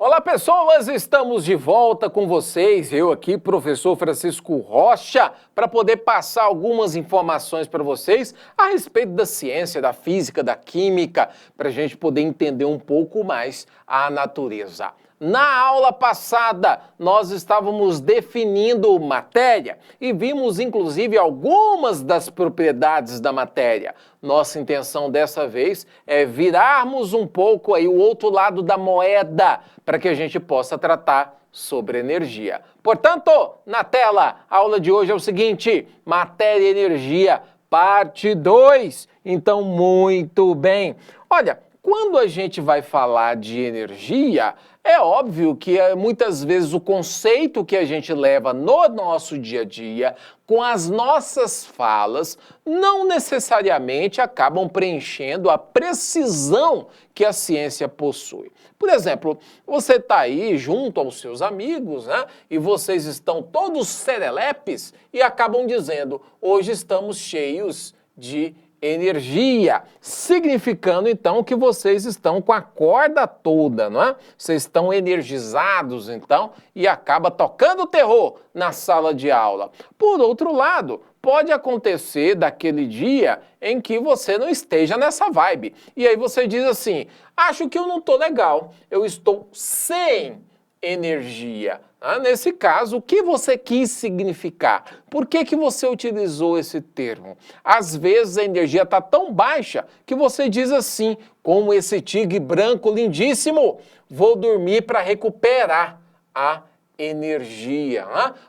Olá pessoas, estamos de volta com vocês, eu aqui, professor Francisco Rocha, para poder passar algumas informações para vocês a respeito da ciência, da física, da química, para a gente poder entender um pouco mais a natureza. Na aula passada, nós estávamos definindo matéria e vimos inclusive algumas das propriedades da matéria. Nossa intenção dessa vez é virarmos um pouco aí o outro lado da moeda para que a gente possa tratar sobre energia. Portanto, na tela, a aula de hoje é o seguinte: matéria e energia, parte 2. Então, muito bem. Olha, quando a gente vai falar de energia, é óbvio que muitas vezes o conceito que a gente leva no nosso dia a dia, com as nossas falas, não necessariamente acabam preenchendo a precisão que a ciência possui. Por exemplo, você está aí junto aos seus amigos, né? E vocês estão todos serelepes e acabam dizendo: hoje estamos cheios de energia, significando então que vocês estão com a corda toda, não é? Vocês estão energizados então e acaba tocando terror na sala de aula. Por outro lado, pode acontecer daquele dia em que você não esteja nessa vibe. E aí você diz assim: acho que eu não estou legal, eu estou sem energia. Nesse caso, o que você quis significar? Por que você utilizou esse termo? Às vezes a energia está tão baixa que você diz assim, como esse tigre branco lindíssimo: vou dormir para recuperar a energia.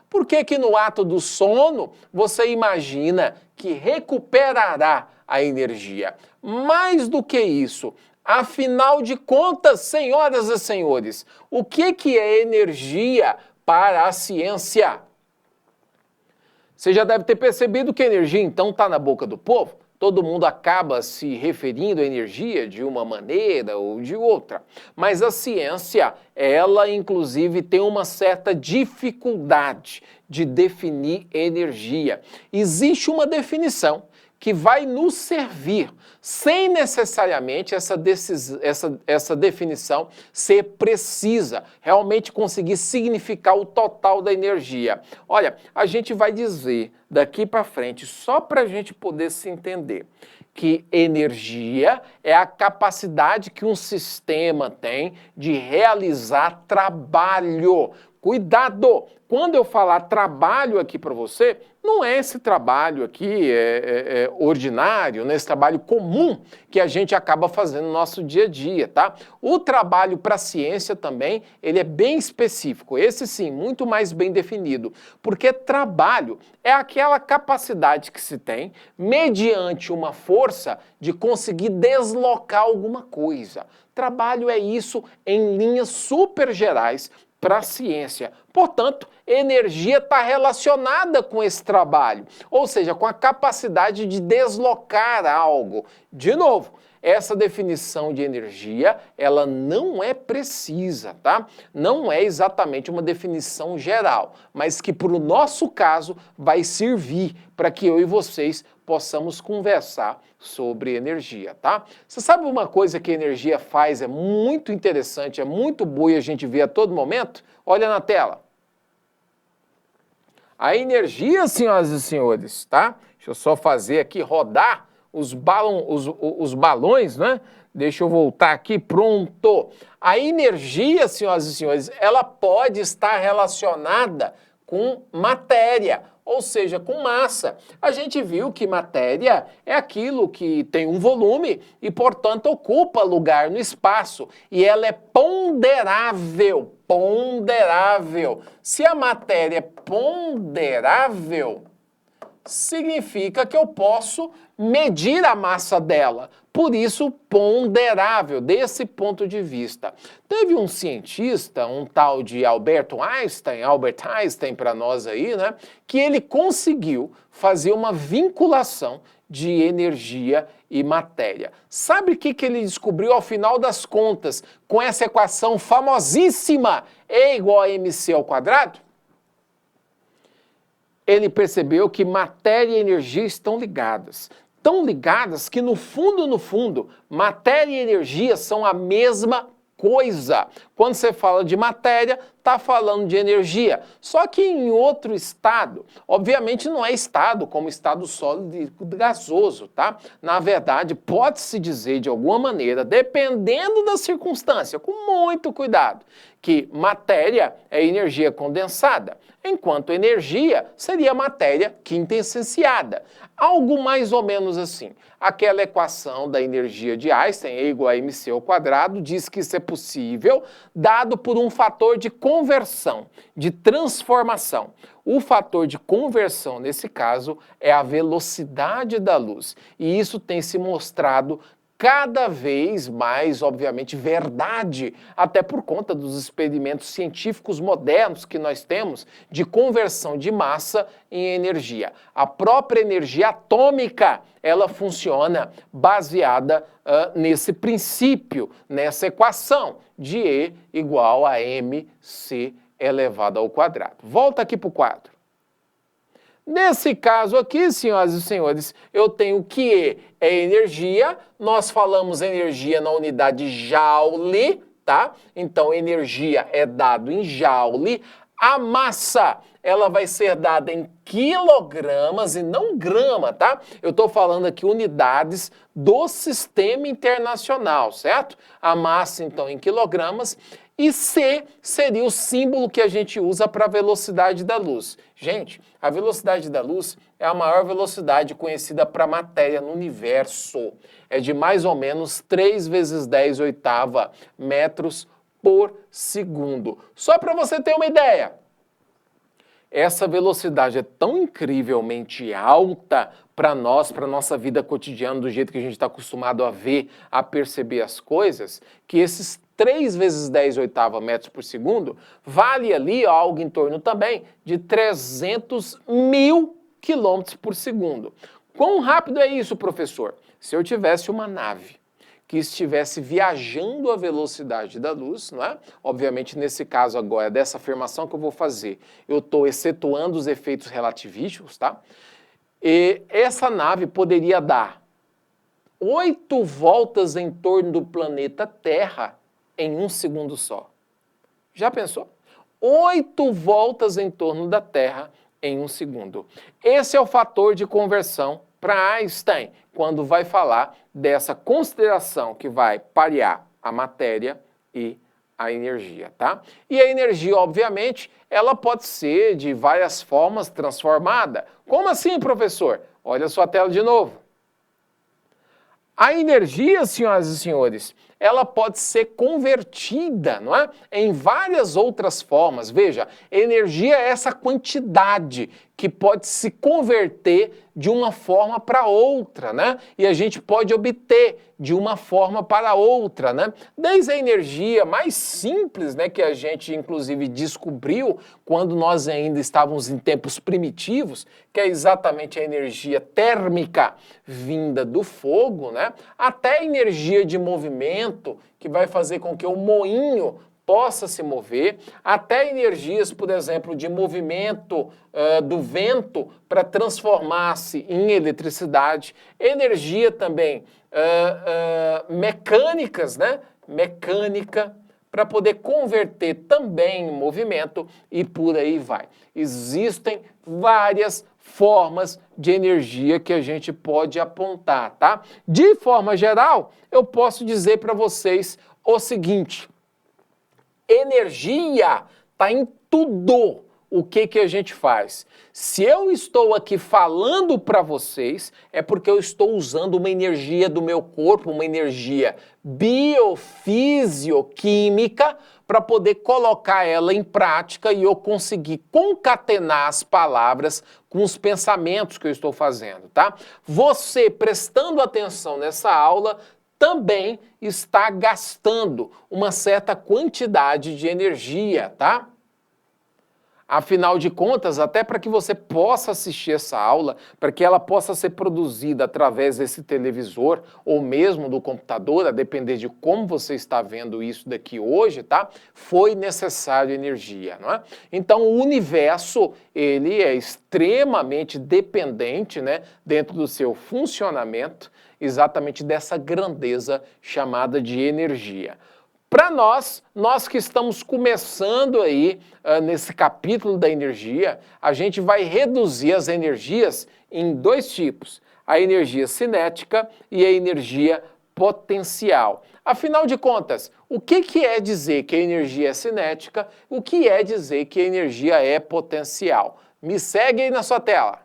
Por que no ato do sono você imagina que recuperará a energia? Mais do que isso, afinal de contas, senhoras e senhores, o que é energia para a ciência? Você já deve ter percebido que a energia então está na boca do povo. Todo mundo acaba se referindo à energia de uma maneira ou de outra. Mas a ciência, ela inclusive tem uma certa dificuldade de definir energia. Existe uma definição que vai nos servir, sem necessariamente essa definição ser precisa, realmente conseguir significar o total da energia. Olha, a gente vai dizer daqui para frente, só para a gente poder se entender, que energia é a capacidade que um sistema tem de realizar trabalho. Cuidado! Quando eu falar trabalho aqui para você, não é esse trabalho aqui ordinário, né? Esse trabalho comum que a gente acaba fazendo no nosso dia a dia, tá? O trabalho para a ciência também, ele é bem específico, esse sim, muito mais bem definido, porque trabalho é aquela capacidade que se tem, mediante uma força, de conseguir deslocar alguma coisa. Trabalho é isso em linhas super gerais, para a ciência. Portanto, energia está relacionada com esse trabalho, ou seja, com a capacidade de deslocar algo. De novo, essa definição de energia, ela não é precisa, tá? Não é exatamente uma definição geral, mas que para o nosso caso vai servir para que eu e vocês possamos conversar sobre energia, tá? Você sabe uma coisa que a energia faz, é muito interessante, é muito boa e a gente vê a todo momento? Olha na tela. A energia, senhoras e senhores, tá? Deixa eu só fazer aqui rodar os balões, né? Deixa eu voltar aqui, pronto. A energia, senhoras e senhores, ela pode estar relacionada com matéria, ou seja, com massa. A gente viu que matéria é aquilo que tem um volume e, portanto, ocupa lugar no espaço. E ela é ponderável. Ponderável. Se a matéria é ponderável, significa que eu posso medir a massa dela. Por isso, ponderável, desse ponto de vista. Teve um cientista, um tal de Albert Einstein para nós aí, né, que ele conseguiu fazer uma vinculação de energia e matéria. Sabe o que ele descobriu ao final das contas com essa equação famosíssima E igual a mc ao quadrado? Ele percebeu que matéria e energia estão ligadas. Tão ligadas que no fundo, matéria e energia são a mesma coisa. Quando você fala de matéria, está falando de energia. Só que em outro estado, obviamente não é estado como estado sólido e gasoso, tá? Na verdade, pode-se dizer de alguma maneira, dependendo da circunstância, com muito cuidado, que matéria é energia condensada, enquanto energia seria matéria quintessenciada. Algo mais ou menos assim. Aquela equação da energia de Einstein, E igual a mc ao quadrado, diz que isso é possível dado por um fator de conversão, de transformação. O fator de conversão, nesse caso, é a velocidade da luz. E isso tem se mostrado cada vez mais, obviamente, verdade, até por conta dos experimentos científicos modernos que nós temos de conversão de massa em energia. A própria energia atômica, ela funciona baseada nesse princípio, nessa equação de E igual a mc elevado ao quadrado. Volta aqui para o quadro. Nesse caso aqui, senhoras e senhores, eu tenho que E é energia, nós falamos energia na unidade Joule, tá? Então, energia é dado em Joule. A massa, ela vai ser dada em quilogramas e não grama, tá? Eu estou falando aqui unidades do sistema internacional, certo? A massa, então, em quilogramas. E C seria o símbolo que a gente usa para a velocidade da luz. Gente, a velocidade da luz é a maior velocidade conhecida para matéria no universo. É de mais ou menos 3 vezes 10 oitava metros por segundo. Só para você ter uma ideia, essa velocidade é tão incrivelmente alta para nós, para a nossa vida cotidiana, do jeito que a gente está acostumado a ver, a perceber as coisas, que esses 3 vezes 10 oitava metros por segundo vale ali algo em torno também de 300 mil quilômetros por segundo. Quão rápido é isso, professor? Se eu tivesse uma nave que estivesse viajando à velocidade da luz, não é? Obviamente, nesse caso agora, dessa afirmação que eu vou fazer, eu estou excetuando os efeitos relativísticos, tá? E essa nave poderia dar 8 voltas em torno do planeta Terra em 1 segundo só. Já pensou? 8 voltas em torno da Terra em 1 segundo. Esse é o fator de conversão para Einstein, quando vai falar dessa consideração que vai parear a matéria e a energia, tá? E a energia, obviamente, ela pode ser de várias formas transformada. Como assim, professor? Olha a sua tela de novo. A energia, senhoras e senhores, ela pode ser convertida, não é? Em várias outras formas. Veja, energia é essa quantidade que pode se converter de uma forma para outra, né? E a gente pode obter de uma forma para outra, né? Desde a energia mais simples, né, que a gente inclusive descobriu quando nós ainda estávamos em tempos primitivos, que é exatamente a energia térmica vinda do fogo, né? Até a energia de movimento, que vai fazer com que o moinho possa se mover, até energias, por exemplo, de movimento do vento para transformar-se em eletricidade, energia também mecânicas, né? Mecânica, para poder converter também em movimento e por aí vai. Existem várias formas de energia que a gente pode apontar, tá? De forma geral, eu posso dizer para vocês o seguinte: energia está em tudo o que a gente faz. Se eu estou aqui falando para vocês, é porque eu estou usando uma energia do meu corpo, uma energia biofísico-química, para poder colocar ela em prática e eu conseguir concatenar as palavras com os pensamentos que eu estou fazendo, tá? Você, prestando atenção nessa aula, também está gastando uma certa quantidade de energia, tá? Afinal de contas, até para que você possa assistir essa aula, para que ela possa ser produzida através desse televisor ou mesmo do computador, a depender de como você está vendo isso daqui hoje, tá? Foi necessário energia, não é? Então, o universo, ele é extremamente dependente, né, dentro do seu funcionamento, exatamente dessa grandeza chamada de energia. Para nós que estamos começando aí nesse capítulo da energia, a gente vai reduzir as energias em dois tipos: a energia cinética e a energia potencial. Afinal de contas, o que é dizer que a energia é cinética? O que é dizer que a energia é potencial? Me segue aí na sua tela.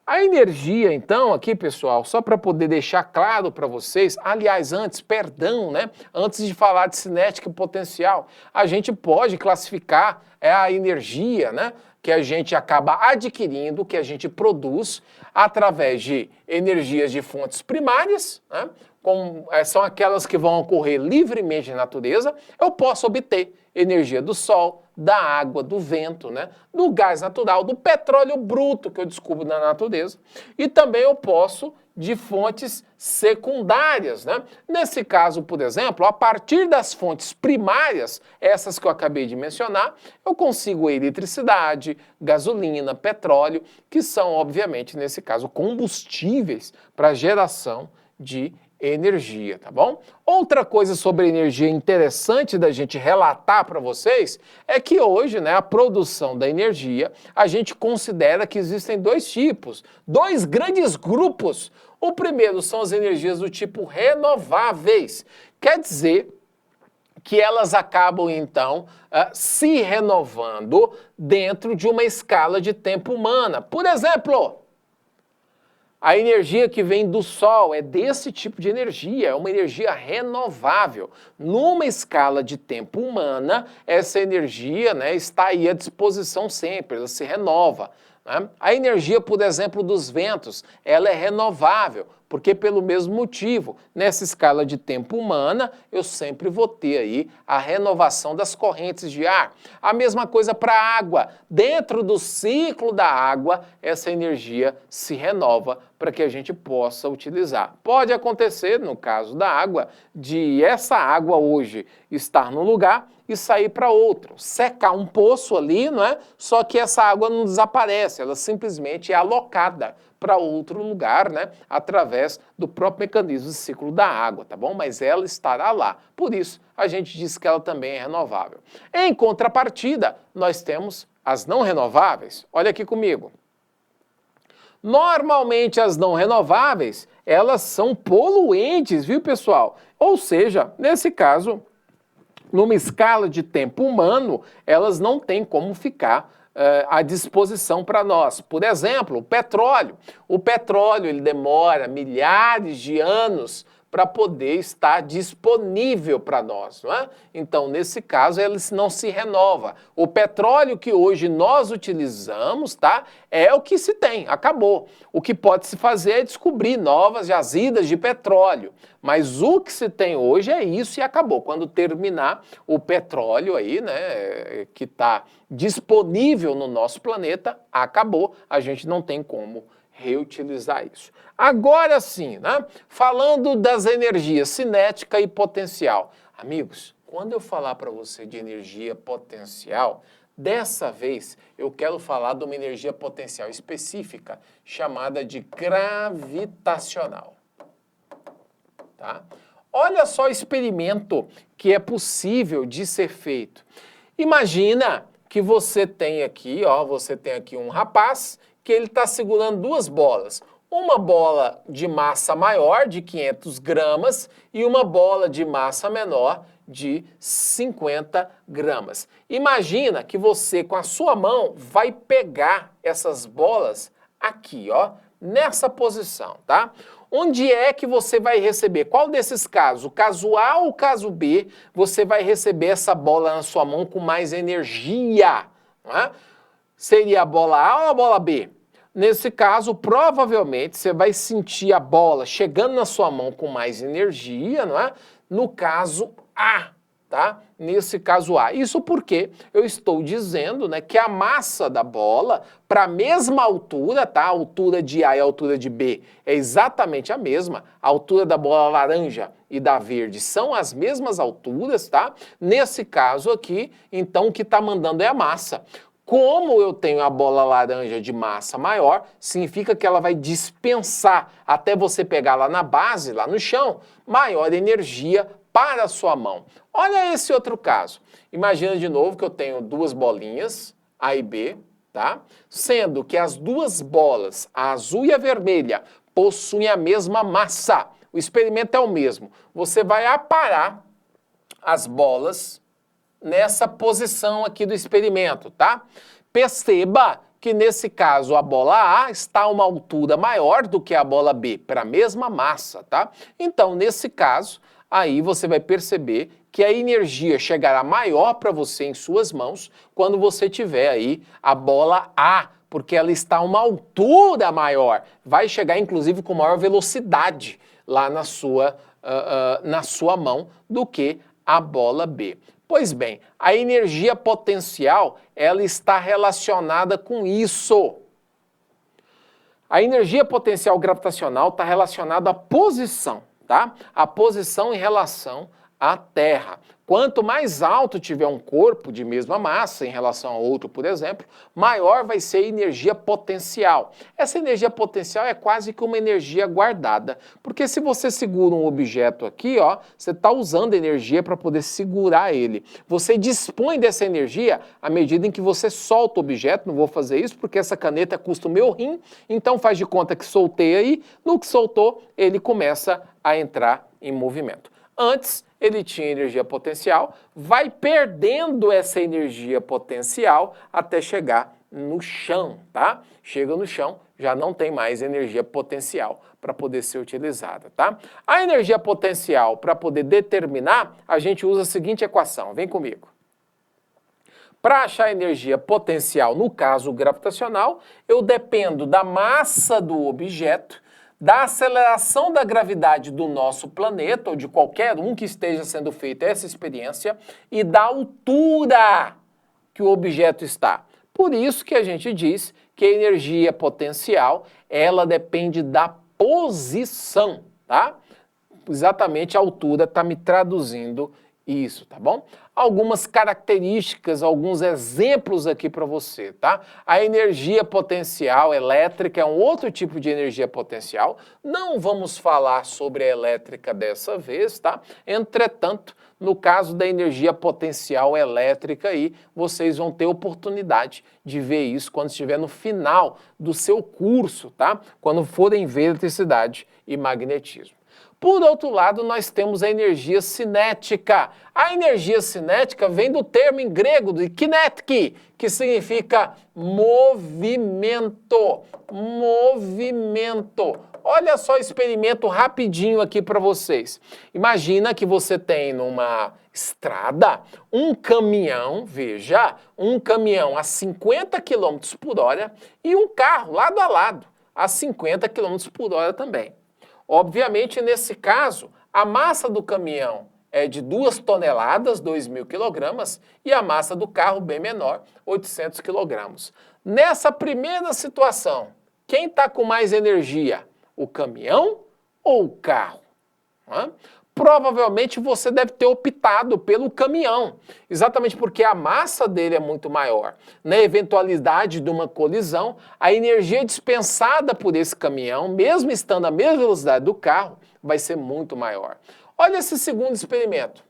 A energia, então, aqui, pessoal, só para poder deixar claro para vocês, aliás, antes de falar de cinética e potencial, a gente pode classificar a energia, né, que a gente acaba adquirindo, que a gente produz através de energias de fontes primárias, né, são aquelas que vão ocorrer livremente na natureza. Eu posso obter energia do sol, da água, do vento, né, do gás natural, do petróleo bruto que eu descubro na natureza, e também eu posso de fontes secundárias, né? Nesse caso, por exemplo, a partir das fontes primárias, essas que eu acabei de mencionar, eu consigo eletricidade, gasolina, petróleo, que são, obviamente, nesse caso, combustíveis para geração de energia, tá bom? Outra coisa sobre energia interessante da gente relatar para vocês é que hoje, né, a produção da energia, a gente considera que existem dois tipos, dois grandes grupos. O primeiro são as energias do tipo renováveis, quer dizer que elas acabam, então, se renovando dentro de uma escala de tempo humana. Por exemplo, a energia que vem do Sol é desse tipo de energia, é uma energia renovável. Numa escala de tempo humana, essa energia, né, está aí à disposição sempre, ela se renova, né? A energia, por exemplo, dos ventos, ela é renovável, porque pelo mesmo motivo, nessa escala de tempo humana, eu sempre vou ter aí a renovação das correntes de ar. A mesma coisa para a água. Dentro do ciclo da água, essa energia se renova para que a gente possa utilizar. Pode acontecer, no caso da água, de essa água hoje estar num lugar e sair para outro, secar um poço ali, não é? Só que essa água não desaparece, ela simplesmente é alocada para outro lugar, né, através do próprio mecanismo de ciclo da água, tá bom? Mas ela estará lá. Por isso, a gente diz que ela também é renovável. Em contrapartida, nós temos as não renováveis. Olha aqui comigo. Normalmente, as não renováveis, elas são poluentes, viu, pessoal? Ou seja, nesse caso, numa escala de tempo humano, elas não têm como ficar à disposição para nós. Por exemplo, o petróleo. O petróleo ele demora milhares de anos para poder estar disponível para nós, não é? Então, nesse caso, ele não se renova. O petróleo que hoje nós utilizamos, tá? É o que se tem, acabou. O que pode se fazer é descobrir novas jazidas de petróleo. Mas o que se tem hoje é isso e acabou. Quando terminar o petróleo aí, né, que está disponível no nosso planeta, acabou. A gente não tem como reutilizar isso. Agora sim, né? Falando das energias cinética e potencial. Amigos, quando eu falar para você de energia potencial, dessa vez eu quero falar de uma energia potencial específica chamada de gravitacional. Tá? Olha só o experimento que é possível de ser feito. Imagina que você tem aqui um rapaz que ele está segurando duas bolas. Uma bola de massa maior, de 500 gramas, e uma bola de massa menor, de 50 gramas. Imagina que você, com a sua mão, vai pegar essas bolas aqui, ó, nessa posição, tá? Onde é que você vai receber? Qual desses casos? O caso A ou o caso B, você vai receber essa bola na sua mão com mais energia, não é? Seria a bola A ou a bola B? Nesse caso, provavelmente, você vai sentir a bola chegando na sua mão com mais energia, não é? No caso A, tá? Nesse caso A. Isso porque eu estou dizendo, né, que a massa da bola, para a mesma altura, tá? A altura de A e a altura de B é exatamente a mesma. A altura da bola laranja e da verde são as mesmas alturas, tá? Nesse caso aqui, então, o que está mandando é a massa. Como eu tenho a bola laranja de massa maior, significa que ela vai dispensar, até você pegar lá na base, lá no chão, maior energia para a sua mão. Olha esse outro caso. Imagina de novo que eu tenho duas bolinhas, A e B, tá? Sendo que as duas bolas, a azul e a vermelha, possuem a mesma massa. O experimento é o mesmo. Você vai aparar as bolas nessa posição aqui do experimento, tá? Perceba que nesse caso a bola A está a uma altura maior do que a bola B, para a mesma massa, tá? Então, nesse caso, aí você vai perceber que a energia chegará maior para você em suas mãos quando você tiver aí a bola A, porque ela está a uma altura maior. Vai chegar, inclusive, com maior velocidade lá na sua mão do que a bola B. Pois bem, a energia potencial, ela está relacionada com isso. A energia potencial gravitacional está relacionada à posição, tá? A posição em relação à Terra. Quanto mais alto tiver um corpo de mesma massa em relação a outro, por exemplo, maior vai ser a energia potencial. Essa energia potencial é quase que uma energia guardada, porque se você segura um objeto aqui, ó, você está usando energia para poder segurar ele. Você dispõe dessa energia à medida em que você solta o objeto. Não vou fazer isso porque essa caneta custa o meu rim, então faz de conta que soltei aí, no que soltou, ele começa a entrar em movimento. Antes, ele tinha energia potencial, vai perdendo essa energia potencial até chegar no chão, tá? Chega no chão, já não tem mais energia potencial para poder ser utilizada, tá? A energia potencial, para poder determinar, a gente usa a seguinte equação, vem comigo. Para achar a energia potencial, no caso gravitacional, eu dependo da massa do objeto, da aceleração da gravidade do nosso planeta, ou de qualquer um que esteja sendo feita essa experiência, e da altura que o objeto está. Por isso que a gente diz que a energia potencial, ela depende da posição, tá? Exatamente a altura está me traduzindo isso, tá bom? Algumas características, alguns exemplos aqui para você, tá? A energia potencial elétrica é um outro tipo de energia potencial. Não vamos falar sobre a elétrica dessa vez, tá? Entretanto, no caso da energia potencial elétrica aí, vocês vão ter oportunidade de ver isso quando estiver no final do seu curso, tá? Quando forem ver eletricidade e magnetismo. Por outro lado, nós temos a energia cinética. A energia cinética vem do termo em grego de kinetik, que significa movimento. Movimento. Olha só o experimento rapidinho aqui para vocês. Imagina que você tem numa estrada um caminhão, veja, um caminhão a 50 km por hora e um carro lado a lado a 50 km por hora também. Obviamente, nesse caso, a massa do caminhão é de 2 toneladas, 2.000 quilogramas, e a massa do carro bem menor, 800 quilogramas. Nessa primeira situação, quem está com mais energia? O caminhão ou o carro? Provavelmente você deve ter optado pelo caminhão, exatamente porque a massa dele é muito maior. Na eventualidade de uma colisão, a energia dispensada por esse caminhão, mesmo estando à mesma velocidade do carro, vai ser muito maior. Olha esse segundo experimento.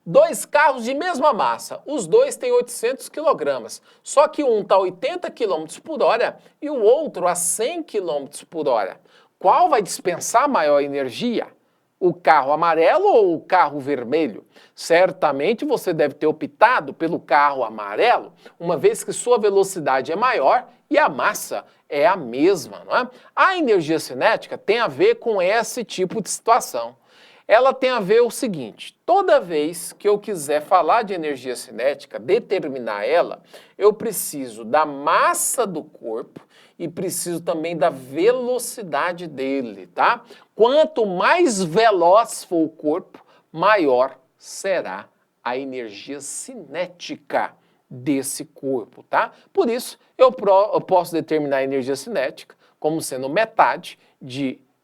2 carros de mesma massa, os dois têm 800 quilogramas, só que um está a 80 km por hora e o outro a 100 km por hora. Qual vai dispensar maior energia? O carro amarelo ou o carro vermelho? Certamente você deve ter optado pelo carro amarelo, uma vez que sua velocidade é maior e a massa é a mesma, não é? A energia cinética tem a ver com esse tipo de situação. Ela tem a ver o seguinte, toda vez que eu quiser falar de energia cinética, determinar ela, eu preciso da massa do corpo e preciso também da velocidade dele, tá? Quanto mais veloz for o corpo, maior será a energia cinética desse corpo, tá? Por isso, eu posso determinar a energia cinética como sendo metade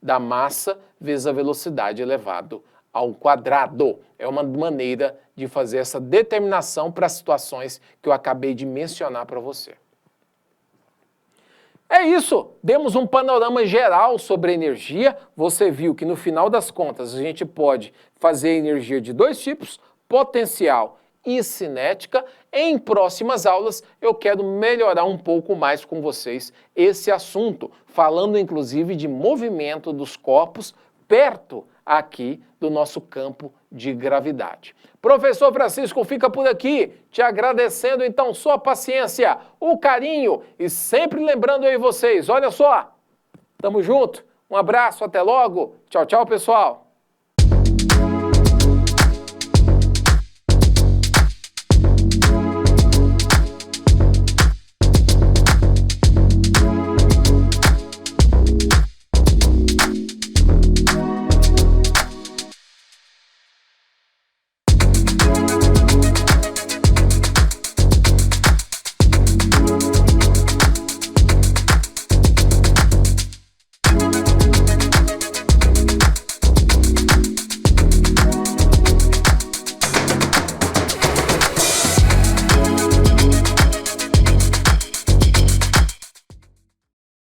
da massa vezes a velocidade elevado ao quadrado. É uma maneira de fazer essa determinação para as situações que eu acabei de mencionar para você. É isso, demos um panorama geral sobre a energia. Você viu que no final das contas a gente pode fazer energia de dois tipos, potencial e cinética. Em próximas aulas eu quero melhorar um pouco mais com vocês esse assunto, falando inclusive de movimento dos corpos perto aqui do nosso campo de gravidade. Professor Francisco fica por aqui, te agradecendo então sua paciência, o carinho e sempre lembrando aí vocês, olha só, tamo junto, um abraço, até logo, tchau, tchau pessoal.